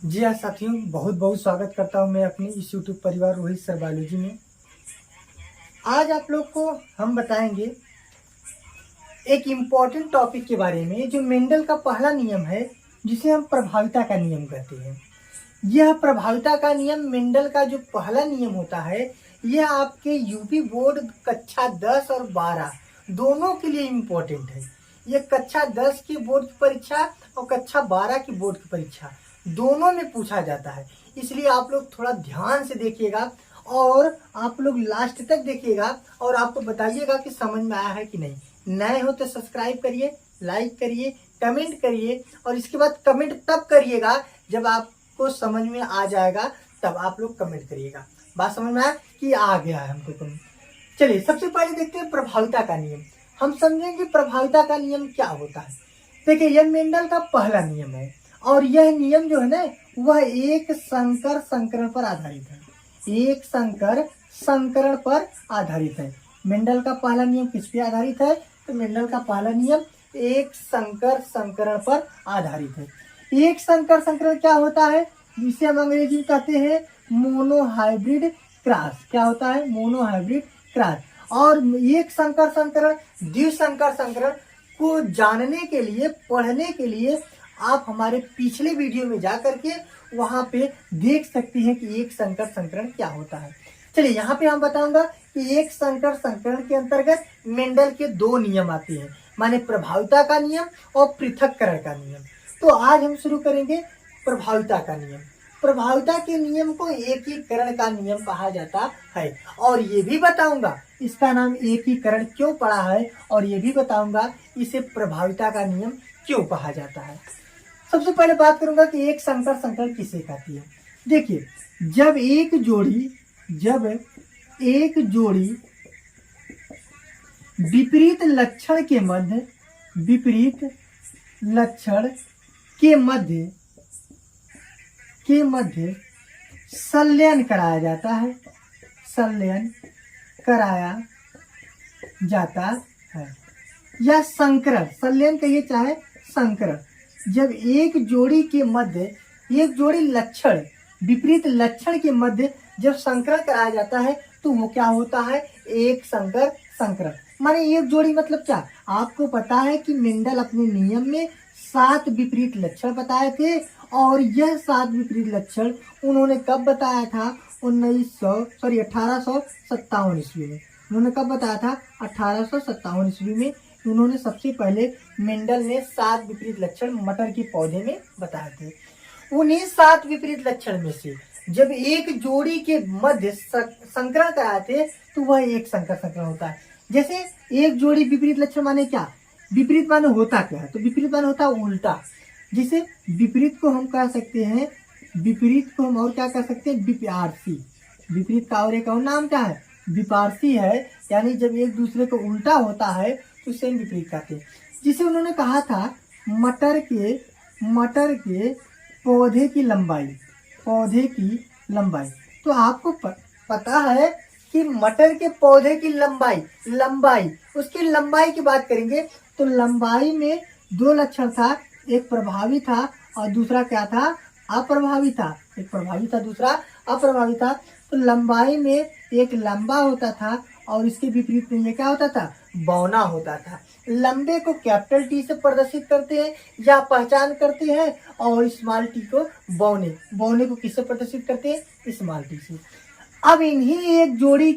जी हाँ साथियों, बहुत बहुत स्वागत करता हूँ मैं अपने इस यूट्यूब परिवार रोहित सर बायोलॉजी में। आज आप लोग को हम बताएंगे एक इम्पॉर्टेंट टॉपिक के बारे में, जो मेंडल का पहला नियम है, जिसे हम प्रभाविता का नियम कहते हैं। यह प्रभाविता का नियम मेंडल का जो पहला नियम होता है, यह आपके यूपी बोर्ड कक्षा 10 और 12 दोनों के लिए इम्पोर्टेंट है। यह कक्षा 10 की बोर्ड की परीक्षा और कक्षा 12 की बोर्ड की परीक्षा दोनों में पूछा जाता है। इसलिए आप लोग थोड़ा ध्यान से देखिएगा और आप लोग लास्ट तक देखिएगा और आपको बताइएगा कि समझ में आया है कि नहीं। नए हो तो सब्सक्राइब करिए, लाइक करिए, कमेंट करिए, और इसके बाद कमेंट तब करिएगा जब आपको समझ में आ जाएगा, तब आप लोग कमेंट करिएगा। बात समझ में आया कि आ गया है हमको कमेंट। चलिए सबसे पहले देखते हैं प्रभाविता का नियम। हम समझेंगे प्रभाविता का नियम क्या होता है। देखिए, यह मेंडल का पहला नियम है और यह नियम जो है ना, वह एक संकर संकरण पर आधारित है। एक संकर संकरण पर आधारित है। मेंडल का पहला नियम किस पे आधारित है? तो मेंडल का पहला नियम एक संकर संकरण पर आधारित है। एक संकर संकरण क्या होता है? जिसे हम अंग्रेजी में कहते हैं मोनोहाइब्रिड क्रॉस। क्या होता है? Monohybrid cross. और एक संकर संकरण, द्विसंकर संकरण को जानने के लिए, पढ़ने के लिए आप हमारे पिछले वीडियो में जा करके वहां पे देख सकते हैं कि एक संकर संकरण क्या होता है। चलिए यहाँ पे हम बताऊंगा कि एक संकर संकरण के अंतर्गत मेंडल के दो नियम आते हैं, माने प्रभाविता का नियम और पृथक्करण का नियम। तो आज हम शुरू करेंगे प्रभाविता का नियम। प्रभाविता के नियम को एकीकरण का नियम कहा जाता है, और ये भी बताऊंगा इसका नाम एकीकरण क्यों पड़ा है, और ये भी बताऊंगा इसे प्रभाविता का नियम क्यों कहा जाता है। सबसे पहले बात करूंगा कि एक संकर संकरण किसे कहती है। देखिए, जब एक जोड़ी विपरीत लक्षण के मध्य संलयन कराया जाता है या संकरण, संलयन कहिए चाहे संकरण। जब एक जोड़ी के मध्य, एक जोड़ी लक्षण, विपरीत लक्षण के मध्य जब संकरण कराया जाता है तो वो क्या होता है? एक संकर संकरण। माने एक जोड़ी मतलब क्या? आपको पता है कि मेंडल अपने नियम में 7 विपरीत लक्षण बताए थे, और यह 7 विपरीत लक्षण उन्होंने कब बताया था? 1857 ईस्वी में। उन्होंने कब बताया था? 1857 ईस्वी में उन्होंने सबसे पहले मेंडल ने 7 विपरीत लक्षण मटर के पौधे में बताए थे। उन्हीं 7 विपरीत लक्षण में से जब एक जोड़ी के मध्य संकरण कराते तो वह एक संकर संकरण होता है। जैसे एक जोड़ी विपरीत लक्षण माने क्या? विपरीत माने होता क्या है? तो विपरीत माने होता है उल्टा। जिसे विपरीत को हम कह सकते हैं, विपरीत को हम और क्या कह सकते हैं? विपार्सी। विपरीत का और एक और नाम क्या है? विपार्सी है। यानी जब एक दूसरे को उल्टा होता है तो उसे विपरीत कहते हैं। जिसे उन्होंने कहा था मटर के पौधे की लंबाई। तो आपको पता है कि मटर के पौधे की लंबाई उसकी लंबाई की बात करेंगे तो लंबाई में 2 लक्षण था, एक प्रभावी था और दूसरा क्या था? अप्रभावी था। एक प्रभावी था, दूसरा अप्रभावी था। तो लंबाई में एक लंबा होता था और इसके विपरीत में ये क्या होता था? बौना होता था। लंबे को कैपिटल टी से प्रदर्शित करते हैं या पहचान करते हैं, और स्मॉल टी को बौने को किससे प्रदर्शित करते हैं? स्मॉल टी से। अब इन्हीं एक जोड़ी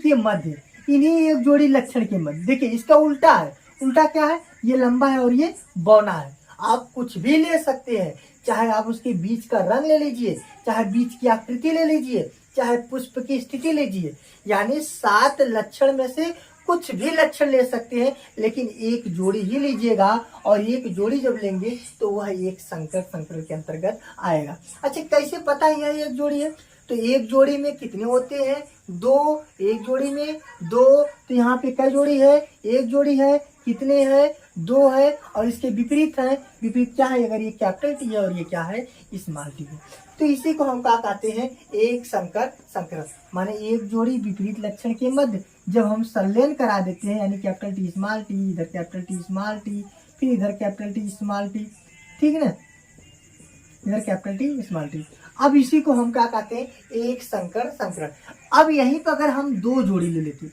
लक्षण के मध्य देखिए, इसका उल्टा है। उल्टा क्या है? ये लंबा है और ये बौना है। आप कुछ भी ले सकते हैं, चाहे आप उसके बीज का रंग ले लीजिए, चाहे बीज की आकृति ले लीजिए, चाहे पुष्प की स्थिति लीजिए, यानी 7 लक्षण में से कुछ भी लक्षण ले सकते हैं, लेकिन एक जोड़ी ही लीजिएगा, और एक जोड़ी जब लेंगे तो वह एक संकर संकरण के अंतर्गत आएगा। अच्छा, कैसे पता है यह एक जोड़ी है? तो एक जोड़ी में कितने होते हैं? 2। एक जोड़ी में 2, तो यहाँ पे क्या जोड़ी है? एक जोड़ी है। कितने हैं? 2 है। और इसके विपरीत है। विपरीत क्या है? अगर ये कैपिटल टी है और ये क्या है? स्मॉल टी है। तो इसी को हम क्या कहते हैं? एक संकर संकरण। माने एक जोड़ी विपरीत लक्षण के मध्य जब हम संलयन करा देते हैं, यानी कैपिटल टी स्मॉल टी, इधर कैपिटल टी स्मॉल टी, फिर इधर कैपिटल टी स्मॉल टी, ठीक है ना? इधर कैपिटल टी स्मॉल टी। अब इसी को हम क्या कहते हैं, एक संकर संकरण। अब यहीं पर अगर हम दो जोड़ी ले लेते,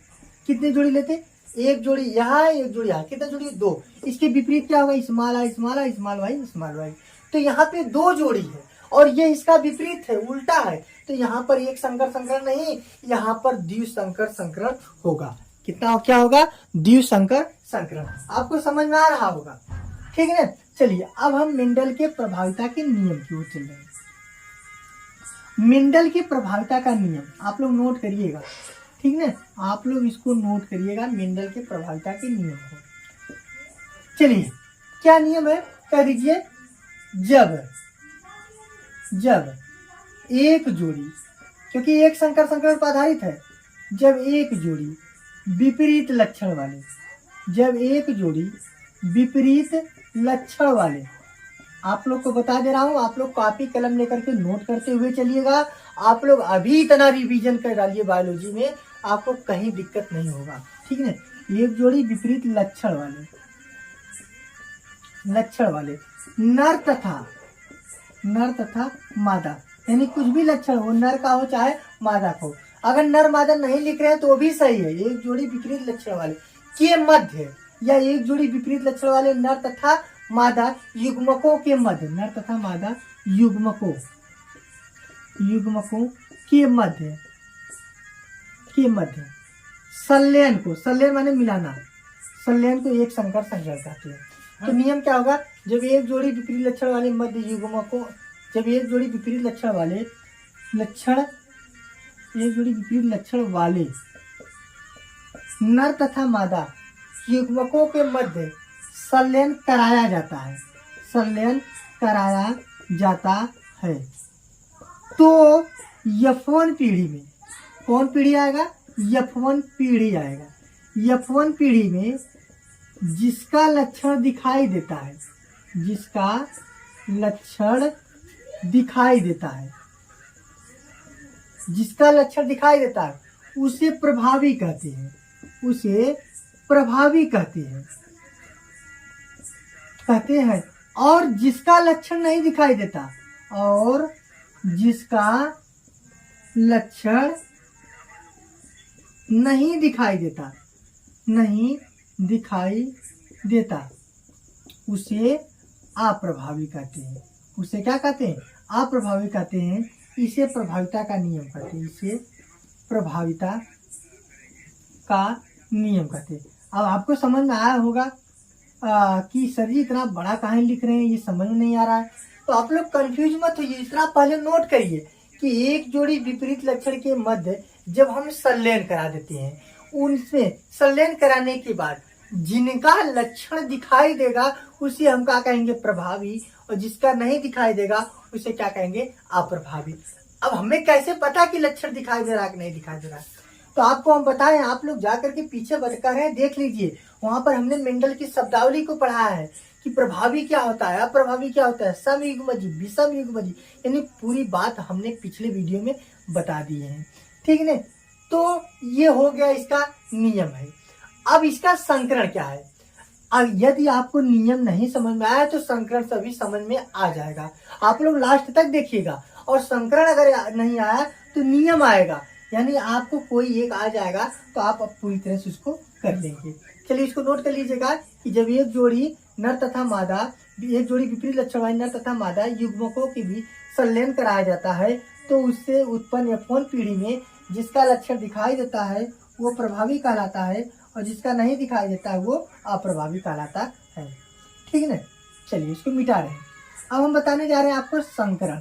कितने जोड़ी लेते, एक जोड़ी यहाँ एक जोड़ी यहाँ, कितना जोड़ी, दो। इसके विपरीत क्या होगा, small i small i small y small y. तो यहाँ पे दो जोड़ी है और ये इसका विपरीत है, उल्टा है, तो यहाँ पर एक संकर संकरण नहीं, यहाँ पर द्विसंकर संकरण होगा। कितना क्या होगा, द्विसंकर संकरण। आपको समझ में आ रहा होगा, ठीक है ना। चलिए अब हम मेंडल के प्रभाविता के नियम की ओर चल रहे हैं। मेंडल की प्रभाविता का नियम आप लोग नोट करिएगा, ठीक है, आप लोग इसको नोट करिएगा, मेंडल के प्रभाविता के नियम को। चलिए क्या नियम है, कह दीजिए, जब एक जोड़ी, क्योंकि एक संकर संकरण पर आधारित है, जब एक जोड़ी विपरीत लक्षण वाले, जब एक जोड़ी विपरीत लक्षण वाले, आप लोग को बता दे रहा हूं, आप लोग कॉपी कलम लेकर के नोट करते हुए चलिएगा। आप लोग अभी इतना रिवीजन कर डालिए बायोलॉजी में, आपको कहीं दिक्कत नहीं होगा, ठीक है। एक जोड़ी विपरीत लक्षण वाले नर तथा मादा, यानी कुछ भी लक्षण हो, नर का हो चाहे मादा का हो। अगर नर मादा नहीं लिख रहे हैं तो भी सही है। एक जोड़ी विपरीत लक्षण वाले के मध्य, या एक जोड़ी विपरीत लक्षण वाले नर तथा मादा युग्मकों के मध्य, नर तथा मादा युग्मकों के मध्य संलयन को, संलयन माने मिलाना, संलयन को एक संकर संकरण कहते हैं। तो नियम क्या होगा, जब एक जोड़ी विपरीत लक्षण वाले मध्य युग्मकों, जब एक जोड़ी विपरीत लक्षण वाले नर तथा मादा युग्मकों के मध्य संलयन कराया जाता है, तो F1 पीढ़ी में कौन पीढ़ी आएगा, F1 पीढ़ी आएगा। F1 पीढ़ी में जिसका लक्षण दिखाई देता है, उसे प्रभावी कहते हैं, और जिसका लक्षण नहीं दिखाई देता, उसे अप्रभावी कहते हैं। उसे क्या कहते हैं, अप्रभावी कहते हैं। इसे प्रभाविता का नियम कहते हैं, अब आपको समझ में आया होगा कि सर जी इतना बड़ा कहानी लिख रहे हैं, ये समझ में नहीं आ रहा है, तो आप लोग कंफ्यूज मत होइए। इतना पहले नोट करिए कि एक जोड़ी विपरीत लक्षण के मध्य जब हम संलयन करा देते हैं, उनसे संलयन कराने के बाद जिनका लक्षण दिखाई देगा उसे हम क्या कहेंगे, प्रभावी, और जिसका नहीं दिखाई देगा उसे क्या कहेंगे, अप्रभावी। अब हमें कैसे पता कि लक्षण दिखाई दे रहा है कि नहीं दिखाई दे रहा है, तो आपको हम बताएं, आप लोग जाकर के पीछे बढ़कर हैं, देख लीजिए, वहां पर हमने मेंडल की शब्दावली को पढ़ा है कि प्रभावी क्या होता है, अप्रभावी क्या होता है, समयुग्मजी, विषम युग्मजी, यानी पूरी बात हमने पिछले वीडियो में बता दी है, ठीक है। तो ये हो गया, इसका नियम है। अब इसका संकरण क्या है। अब यदि आपको नियम नहीं समझ में आया तो संकरण सभी समझ में आ जाएगा। आप लोग लास्ट तक देखिएगा, और संकरण अगर नहीं आया तो नियम आएगा, यानी आपको कोई एक आ जाएगा तो आप पूरी तरह से उसको कर लेंगे। चलिए इसको नोट कर लीजिएगा कि जब एक जोड़ी नर तथा मादा, एक जोड़ी विपरीत लक्षण वाले नर तथा मादा युग्मकों के भी संलयन कराया जाता है, तो उससे उत्पन्न F1 पीढ़ी में जिसका लक्षण दिखाई देता है वो प्रभावी कहलाता है, और जिसका नहीं दिखाई देता है वो अप्रभावी कहलाता है, ठीक है ना। चलिए इसको मिटा रहे हैं। अब हम बताने जा रहे हैं आपको संकरण।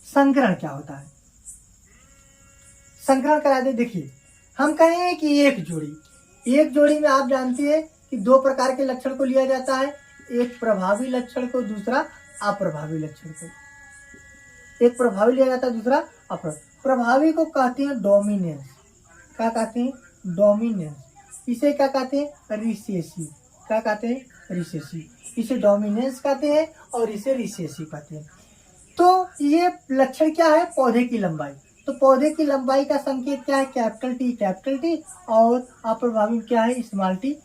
संकरण क्या होता है, संकरण करा दे। देखिए हम कहें कि एक जोड़ी में आप जानते हैं कि दो प्रकार के लक्षण को लिया जाता है, एक प्रभावी लक्षण को, दूसरा अप्रभावी लक्षण को। एक प्रभावी लिया जाता है, दूसरा अप्रभावी। प्रभावी को कहते हैं डोमिनेंस, क्या कहते हैं, डोमिनेंस। इसे क्या कहते हैं, रिसेसिव, क्या कहते हैं, रिसेसिव। इसे डोमिनेंस कहते हैं और इसे रिसेसिव कहते हैं। तो ये लक्षण क्या है, पौधे की लंबाई। तो पौधे की लंबाई का संकेत क्या है, कैपिटल टी, और अप्रभावी क्या है, स्मॉल टी।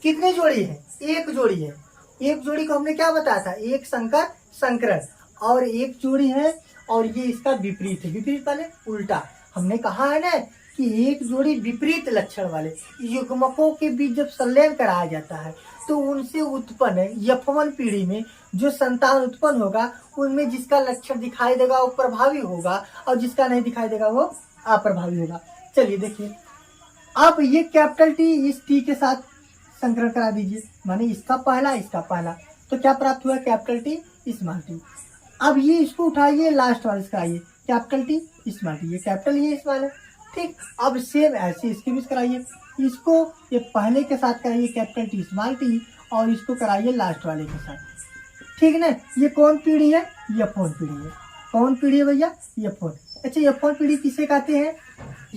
कितने जोड़ी है, एक जोड़ी है। एक जोड़ी को हमने क्या बताया था, एक संकर संकरण, और एक जोड़ी है और ये इसका विपरीत है, विपरीत वाले उल्टा। हमने कहा है ना कि एक जोड़ी विपरीत लक्षण वाले युग्मकों के बीच जब संलयन कराया जाता है तो उनसे उत्पन्न F1 पीढ़ी में जो संतान उत्पन्न होगा उनमें जिसका लक्षण दिखाई देगा वो प्रभावी होगा और जिसका नहीं दिखाई देगा वो अप्रभावी होगा। चलिए देखिए, अब ये कैपिटल टी इस टी के साथ संकरण करा दीजिए, माने इसका पहला, तो क्या प्राप्त हुआ, कैपिटल टी स्मॉल टी। अब ये इसको उठाइए, लास्ट वाले इसका आइए, कैपिटल टी स्मॉल टी, ये कैपिटल ये स्मॉल है, ठीक। अब सेम ऐसे इसके भी कराइए, इसको ये पहले के साथ कराइए कैपिटल टी स्मॉल टी और इसको कराइए लास्ट वाले के साथ, ठीक ना। ये कौन पीढ़ी है, F1 पीढ़ी है। कौन पीढ़ी है भैया, F1। अच्छा, F1 पीढ़ी किसे कहते हैं,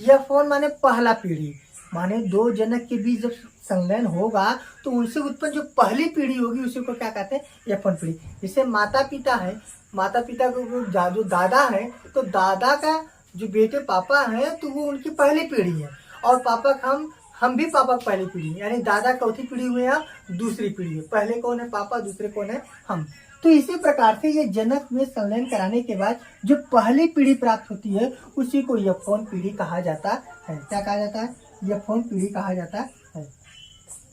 F1 माने पहला पीढ़ी, माने दो जनक के बीच जब संलयन होगा तो उनसे उत्पन्न जो पहली पीढ़ी होगी उसी को क्या कहते हैं, F1 पीढ़ी। जैसे माता पिता है, माता पिता को जो दादा है तो दादा का जो बेटे पापा है तो वो उनकी पहली पीढ़ी है, और पापा का हम भी पापा की पहली पीढ़ी है, यानी दादा चौथी पीढ़ी हुए हैं, दूसरी पीढ़ी है। पहले कौन है, पापा, दूसरे कौन है, हम। तो इसी प्रकार से ये जनक में संलयन कराने के बाद जो पहली पीढ़ी प्राप्त होती है उसी को F1 पीढ़ी कहा जाता है। क्या कहा जाता है, F1 पीढ़ी कहा जाता है।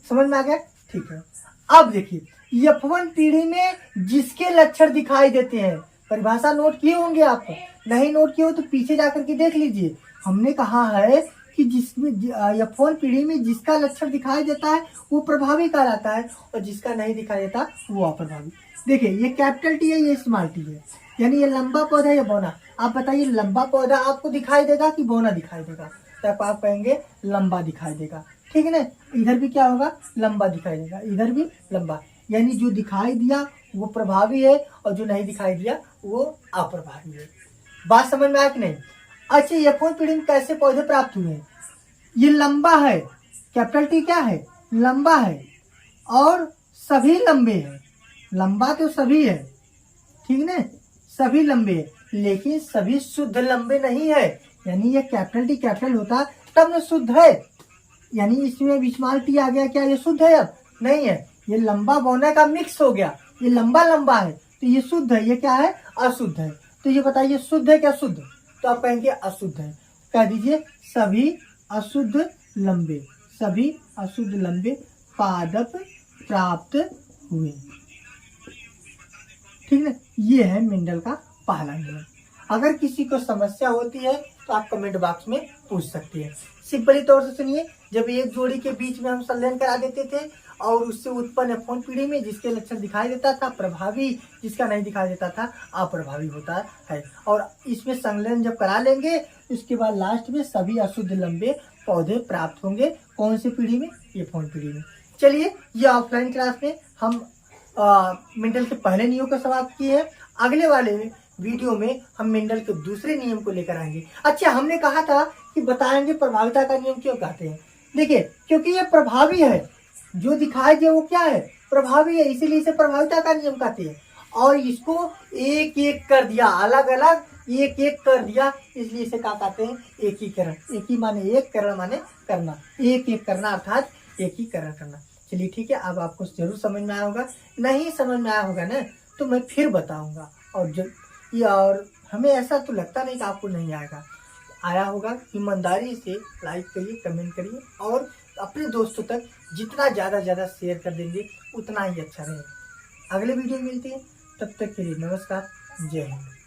समझ में आ गया, ठीक है। अब देखिए F1 पीढ़ी में जिसके लक्षण दिखाई देते हैं, परिभाषा नोट किए होंगे आप, नहीं नोट किए हो तो पीछे जाकर के देख लीजिए। हमने कहा है कि जिसमें F1 पीढ़ी में जिसका लक्षण दिखाई देता है वो प्रभावी कहलाता है और जिसका नहीं दिखाई देता वो अप्रभावी। देखिए ये कैपिटल टी है, ये स्मॉल टी है, यानी ये लंबा पौधा या बौना। आप बताइए लंबा पौधा आपको दिखाई देगा कि बौना दिखाई देगा, तो आप कहेंगे लंबा दिखाई देगा, ठीक है ना। इधर भी क्या होगा, लंबा दिखाई देगा, इधर भी लंबा, यानी जो दिखाई दिया वो प्रभावी है और जो नहीं दिखाई दिया वो अप्रभावी है। बात समझ में आया कि नहीं। अच्छा, F1 पीढ़ी में कैसे पौधे प्राप्त हुए, ये लंबा है, कैपिटल टी क्या है, लंबा है और सभी लंबे हैं, लंबा तो सभी है, ठीक ना, सभी लंबे है, लेकिन सभी शुद्ध लंबे नहीं है, यानी ये कैपिटल टी कैपिटल होता तब न शुद्ध है, यानी इसमें स्मॉल टी आ गया, क्या ये शुद्ध है, अब नहीं है, ये लंबा बौना का मिक्स हो गया, ये लंबा लंबा है तो ये शुद्ध है, ये क्या है, अशुद्ध है। तो ये बताइए शुद्ध है क्या शुद्ध, तो आप कहेंगे अशुद्ध है, कह दीजिए सभी अशुद्ध लंबे, सभी अशुद्ध लंबे पादप प्राप्त हुए, ठीक है। ये है मेंडल का पहला नियम। अगर किसी को समस्या होती है तो आप कमेंट बॉक्स में पूछ सकते हैं। सिंपली तौर से सुनिए, जब एक जोड़ी के बीच में हम संलयन करा देते थे और उससे उत्पन्न F1 पीढ़ी में जिसके लक्षण दिखाई देता था प्रभावी, जिसका नहीं दिखाई देता था अप्रभावी होता है। और इसमें संलयन जब करा लेंगे उसके बाद लास्ट में सभी अशुद्ध लंबे पौधे प्राप्त होंगे, कौन सी पीढ़ी में, F1 पीढ़ी में। चलिए, ये ऑफलाइन क्लास में हम मेंडल के पहले नियम को समाप्त किए हैं। अगले वाले वीडियो में हम मेंडल के दूसरे नियम को लेकर आएंगे। अच्छा, हमने कहा था कि बताएंगे प्रभाविता का नियम क्यों कहते हैं। देखिए, क्योंकि ये प्रभावी है, जो दिखाई दे वो क्या है, प्रभावी है, इसीलिए इसे प्रभाविता का नियम कहते हैं। और इसको एक एक कर दिया, अलग अलग एक एक कर दिया, इसलिए इसे क्या कहते हैं, एकीकरण। एक ही माने एक, करण माने करना, एक एक करना अर्थात एकीकरण करना। चलिए ठीक है, अब आपको जरूर समझ में आया होगा, नहीं समझ में आया होगा ना तो मैं फिर बताऊंगा। और हमें ऐसा तो लगता नहीं कि आपको नहीं आया होगा। ईमानदारी से लाइक करिए, कमेंट करिए और अपने दोस्तों तक जितना ज़्यादा शेयर कर देंगे उतना ही अच्छा रहेगा। अगले वीडियो में मिलते हैं, तब तक के लिए नमस्कार, जय हिंद।